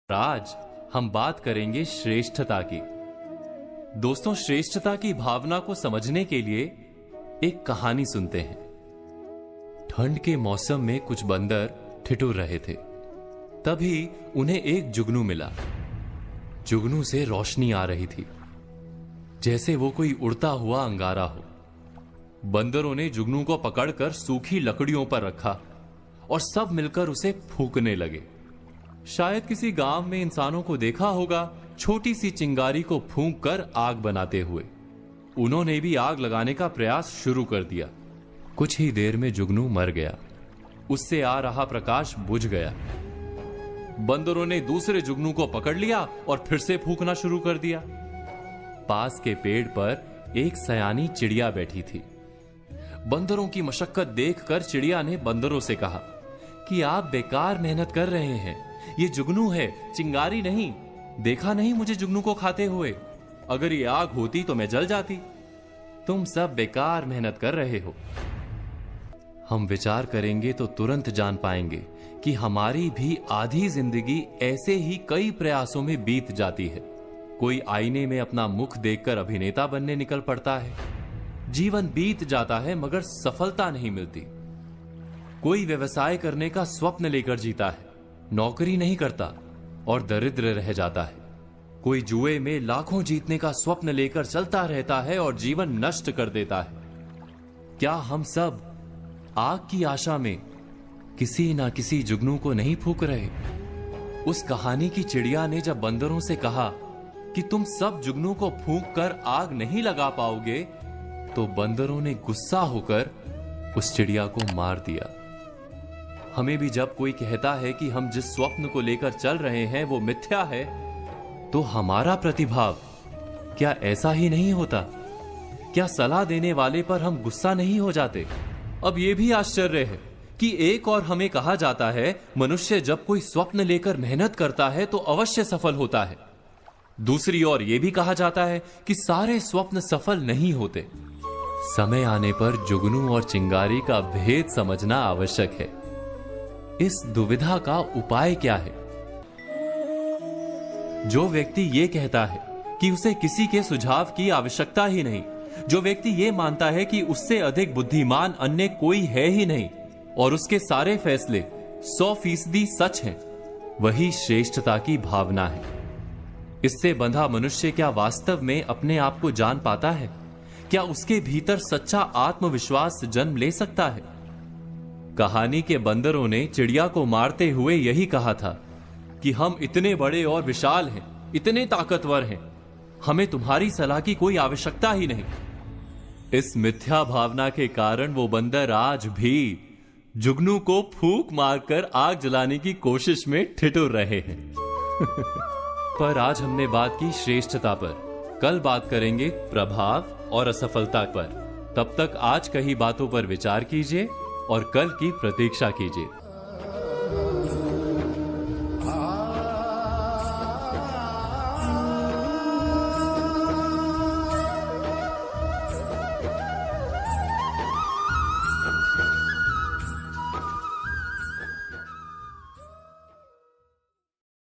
आज हम बात करेंगे श्रेष्ठता की। दोस्तों, श्रेष्ठता की भावना को समझने के लिए एक कहानी सुनते हैं। ठंड के मौसम में कुछ बंदर ठिठुर रहे थे। तभी उन्हें एक जुगनू मिला। जुगनू से रोशनी आ रही थी, जैसे वो कोई उड़ता हुआ अंगारा हो। बंदरों ने जुगनू को पकड़कर सूखी लकड़ियों पर रखा और सब मिलकर उसे फूंकने लगे। शायद किसी गांव में इंसानों को देखा होगा, छोटी सी चिंगारी को फूंक कर आग बनाते हुए। उन्होंने भी आग लगाने का प्रयास शुरू कर दिया। कुछ ही देर में जुगनू मर गया। उससे आ रहा प्रकाश बुझ गया। बंदरों ने दूसरे जुगनू को पकड़ लिया और फिर से फूंकना शुरू कर दिया। पास के पेड़ पर एक सयानी चिड़िया बैठी थी। बंदरों की मशक्कत देखकर चिड़िया ने बंदरों से कहा कि आप बेकार मेहनत कर रहे हैं। ये जुगनू है, चिंगारी नहीं। देखा नहीं मुझे जुगनू को खाते हुए? अगर ये आग होती तो मैं जल जाती। तुम सब बेकार मेहनत कर रहे हो। हम विचार करेंगे तो तुरंत जान पाएंगे कि हमारी भी आधी जिंदगी ऐसे ही कई प्रयासों में बीत जाती है। कोई आईने में अपना मुख देखकर अभिनेता बनने निकल पड़ता है। जीवन बीत जाता है मगर सफलता नहीं मिलती। कोई व्यवसाय करने का स्वप्न लेकर जीता है, नौकरी नहीं करता और दरिद्र रह जाता है। कोई जुए में लाखों जीतने का स्वप्न लेकर चलता रहता है और जीवन नष्ट कर देता है। क्या हम सब आग की आशा में किसी ना किसी जुगनू को नहीं फूंक रहे? उस कहानी की चिड़िया ने जब बंदरों से कहा कि तुम सब जुगनू को फूंक कर आग नहीं लगा पाओगे, तो बंदरों ने गुस्सा होकर उस चिड़िया को मार दिया। हमें भी जब कोई कहता है कि हम जिस स्वप्न को लेकर चल रहे हैं वो मिथ्या है, तो हमारा प्रतिभाव क्या ऐसा ही नहीं होता? क्या सलाह देने वाले पर हम गुस्सा नहीं हो जाते? अब यह भी आश्चर्य है कि एक और हमें कहा जाता है मनुष्य जब कोई स्वप्न लेकर मेहनत करता है तो अवश्य सफल होता है। दूसरी ओर यह भी कहा जाता है कि सारे स्वप्न सफल नहीं होते। समय आने पर जुगनू और चिंगारी का भेद समझना आवश्यक है। इस दुविधा का उपाय क्या है? जो व्यक्ति ये कहता है कि उसे किसी के सुझाव की आवश्यकता ही नहीं, जो व्यक्ति ये मानता है कि उससे अधिक बुद्धिमान अन्य कोई है ही नहीं और उसके सारे फैसले 100% सच हैं, वही श्रेष्ठता की भावना है। इससे बंधा मनुष्य क्या वास्तव में अपने आप को जान पाता है? क्या उसके भीतर सच्चा आत्मविश्वास जन्म ले सकता है? कहानी के बंदरों ने चिड़िया को मारते हुए यही कहा था कि हम इतने बड़े और विशाल हैं, इतने ताकतवर हैं, हमें तुम्हारी सलाह की कोई आवश्यकता ही नहीं। इस मिथ्या भावना के कारण वो बंदर आज भी जुगनू को फूंक मारकर आग जलाने की कोशिश में ठिठुर रहे हैं। पर आज हमने बात की श्रेष्ठता पर। कल बात करेंगे प्रभाव और असफलता पर। तब तक आज कही बातों पर विचार कीजिए और कल की प्रतीक्षा कीजिए।